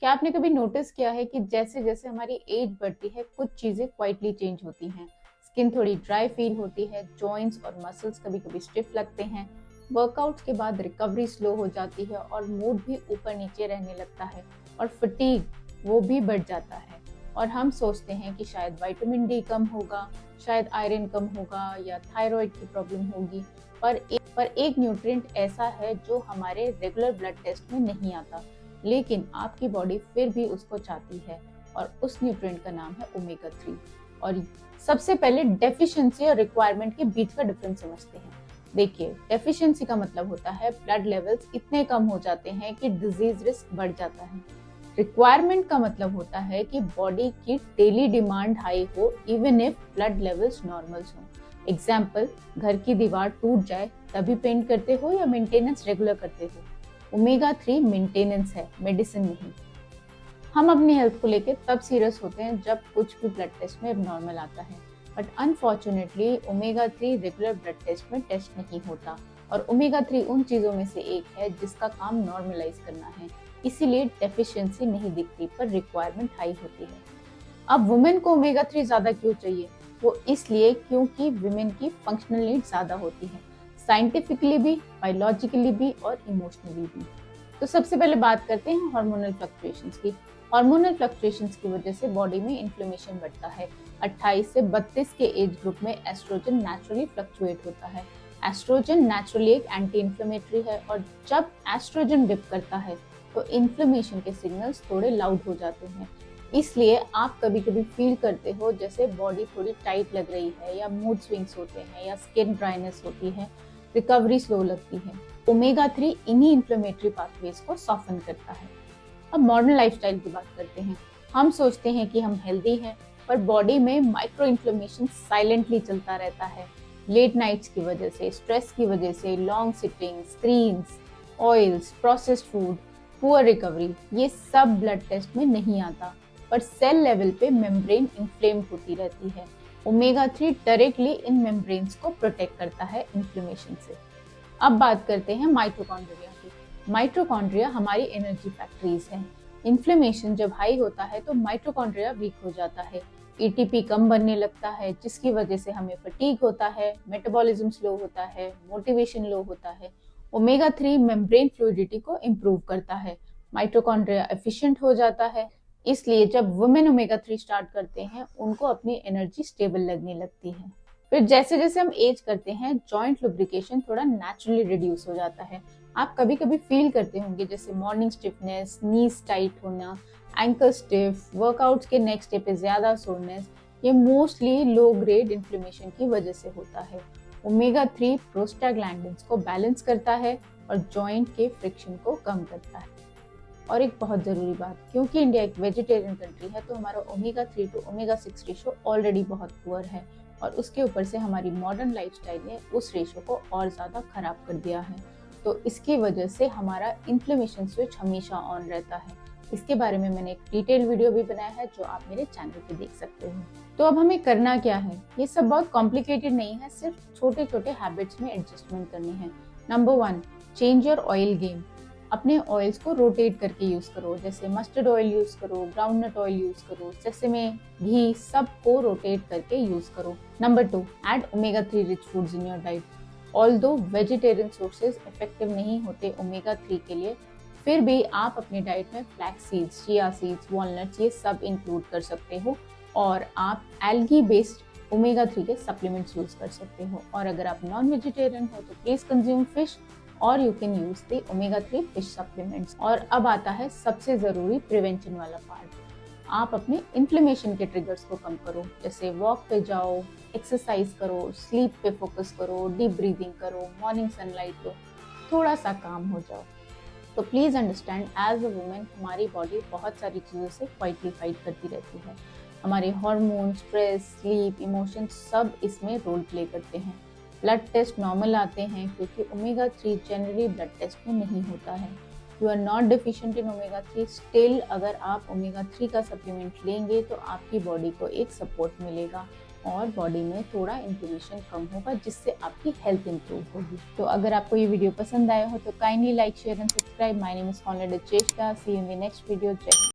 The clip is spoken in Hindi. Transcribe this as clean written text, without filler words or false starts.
क्या आपने कभी नोटिस किया है कि जैसे जैसे हमारी एज बढ़ती है कुछ चीजें क्वाइटली चेंज होती हैं। स्किन थोड़ी ड्राई फील होती है, जॉइंट्स और मसल्स कभी कभी स्टिफ लगते हैं, वर्कआउट्स के बाद रिकवरी स्लो हो जाती है और मूड भी ऊपर नीचे रहने लगता है, और फटीग वो भी बढ़ जाता है। और हम सोचते हैं कि शायद विटामिन डी कम होगा, शायद आयरन कम होगा या थायराइड की प्रॉब्लम होगी। पर एक न्यूट्रिएंट ऐसा है जो हमारे रेगुलर ब्लड टेस्ट में नहीं आता, लेकिन आपकी बॉडी फिर भी उसको चाहती है, और उस न्यूट्रिएंट का नाम है ओमेगा 3। और सबसे पहले डेफिशिएंसी और रिक्वायरमेंट के बीच का डिफरेंस समझते हैं। देखिए, डेफिशिएंसी का मतलब होता है ब्लड लेवल्स इतने कम हो जाते हैं कि डिजीज रिस्क बढ़ जाता है। रिक्वायरमेंट का मतलब होता है कि बॉडी की डेली डिमांड हाई हो even if blood levels normals हो। एग्जाम्पल, घर की दीवार टूट जाए तभी पेंट करते हो या मेंटेनेंस रेगुलर करते हो। ओमेगा 3 मेंटेनेंस है, मेडिसिन नहीं। हम अपनी हेल्थ को लेकर तब सीरियस होते हैं जब कुछ भी ब्लड टेस्ट में नॉर्मल आता है, but unfortunately omega 3 regular blood test में टेस्ट नहीं होता। और ओमेगा 3 उन चीजों में से एक है जिसका काम नॉर्मलाइज करना है, इसीलिए डेफिशिएंसी नहीं दिखती पर रिक्वायरमेंट हाई होती है। अब वुमेन को ओमेगा 3 ज्यादा क्यों चाहिए? वो इसलिए क्योंकि वुमेन की फंक्शनल नीड ज्यादा होती है, साइंटिफिकली भी, बायोलॉजिकली भी और इमोशनली भी। तो सबसे पहले बात करते हैं हार्मोनल फ्लक्चुएशंस की। हार्मोनल फ्लक्चुएशंस की वजह से बॉडी में इन्फ्लेमेशन बढ़ता है। 28 से 32 के एज ग्रुप में एस्ट्रोजन नेचुरली फ्लक्चुएट होता है। एस्ट्रोजन नेचुरली एक एंटी इन्फ्लेमेटरी है, और जब एस्ट्रोजन डिप करता है तो इन्फ्लेमेशन के सिग्नल्स थोड़े लाउड हो जाते हैं। इसलिए आप कभी कभी फील करते हो जैसे बॉडी थोड़ी टाइट लग रही है, या मूड स्विंग्स होते हैं, या स्किन ड्राइनेस होती है, रिकवरी स्लो लगती है। ओमेगा 3 इन्हीं इन्फ्लेमेटरी पाथवेज को सॉफ्टन करता है। अब मॉडर्न लाइफस्टाइल की बात करते हैं। हम सोचते हैं कि हम हेल्दी हैं, पर बॉडी में माइक्रो इन्फ्लेमेशन साइलेंटली चलता रहता है। लेट नाइट्स की वजह से, स्ट्रेस की वजह से, long sitting, screens, oils, processed food, poor recovery, ये सब ब्लड टेस्ट में नहीं आता, पर सेल लेवल पे मेम्ब्रेन इन्फ्लेम्ड होती रहती है। ओमेगा 3 डायरेक्टली इन मेम्ब्रेन्स को प्रोटेक्ट करता है इन्फ्लेमेशन से। अब बात करते हैं माइटोकॉन्ड्रिया की। माइटोकॉन्ड्रिया हमारी एनर्जी फैक्ट्रीज हैं। इन्फ्लेमेशन जब हाई होता है तो माइटोकॉन्ड्रिया वीक हो जाता है, एटीपी कम बनने लगता है, जिसकी वजह से हमें फटीग होता है, मेटाबॉलिज्म स्लो होता है, मोटिवेशन लो होता है। ओमेगा 3 मेम्ब्रेन फ्लूइडिटी को इम्प्रूव करता है, माइटोकॉन्ड्रिया एफिशिएंट हो जाता है। इसलिए जब वुमेन ओमेगा 3 स्टार्ट करते हैं उनको अपनी एनर्जी स्टेबल लगने लगती है। फिर जैसे जैसे हम एज करते हैं जॉइंट लुब्रिकेशन थोड़ा नेचुरली रिड्यूस हो जाता है। आप कभी कभी फील करते होंगे जैसे मॉर्निंग स्टिफनेस, नीज टाइट होना, एंकल स्टिफ, वर्कआउट्स के नेक्स्ट डे पे ज्यादा सोरनेस। ये मोस्टली लो ग्रेड इन्फ्लेमेशन की वजह से होता है। ओमेगा 3 प्रोस्टाग्लैंडिन्स को बैलेंस करता है और जॉइंट के फ्रिक्शन को कम करता है। और एक बहुत जरूरी बात, क्योंकि इंडिया एक वेजिटेरियन कंट्री है तो हमारा omega 3 to omega 6 ratio already बहुत पुअर है, और उसके ऊपर से हमारी मॉडर्न लाइफस्टाइल ने उस रेशो को और ज़्यादा खराब कर दिया है। तो इसकी वजह से हमारा इन्फ्लेमेशन स्विच हमेशा ऑन रहता है। इसके बारे में मैंने एक डिटेल वीडियो भी बनाया है जो आप मेरे चैनल पे देख सकते हो। तो अब हमें करना क्या है? ये सब बहुत कॉम्प्लिकेटेड नहीं है, सिर्फ छोटे छोटे हैबिट्स में एडजस्टमेंट करनी है। Number 1, change your oil game. अपने ऑयल्स को रोटेट करके यूज करो, जैसे मस्टर्ड ऑयल यूज करो, ग्राउंडनट ऑयल यूज करो, सेसमे, घी, सब को रोटेट करके यूज करो। Number 2, add omega 3 rich foods in your diet. Although vegetarian sources effective नहीं होते ओमेगा 3 के लिए, फिर भी आप अपनी डाइट में flax seeds, chia seeds, walnuts, ये सब इंक्लूड कर सकते हो। और आप एल्गी बेस्ड ओमेगा 3 के सप्लीमेंट्स यूज कर सकते हो। और अगर आप नॉन वेजिटेरियन हो तो प्लीज कंज्यूम फिश, और you can use the omega 3 fish supplements. और अब आता है सबसे जरूरी प्रिवेंशन वाला पार्ट। आप अपने इन्फ्लेमेशन के ट्रिगर्स को कम करो, जैसे वॉक पे जाओ, एक्सरसाइज करो, स्लीप पे फोकस करो, डीप ब्रीदिंग करो, मॉर्निंग सनलाइट लो, थोड़ा सा काम हो जाओ। तो please understand, as a women हमारी बॉडी बहुत सारी चीज़ों से क्वाइटली फाइट करती रहती है। हमारे हार्मोन, स्ट्रेस, स्लीप, इमोशन सब इसमें रोल प्ले करते हैं। ब्लड टेस्ट नॉर्मल आते हैं क्योंकि ओमेगा 3 जनरली ब्लड टेस्ट में नहीं होता है। You are not deficient in omega 3, still अगर आप ओमेगा 3 का सप्लीमेंट लेंगे तो आपकी बॉडी को एक सपोर्ट मिलेगा और बॉडी में थोड़ा इन्फ्लेमेशन कम होगा, जिससे आपकी हेल्थ इंप्रूव होगी। तो अगर आपको ये वीडियो पसंद आया हो तो kindly like, share and subscribe. My name is Conrad Cheshta. See you in the next video. Jai Hind.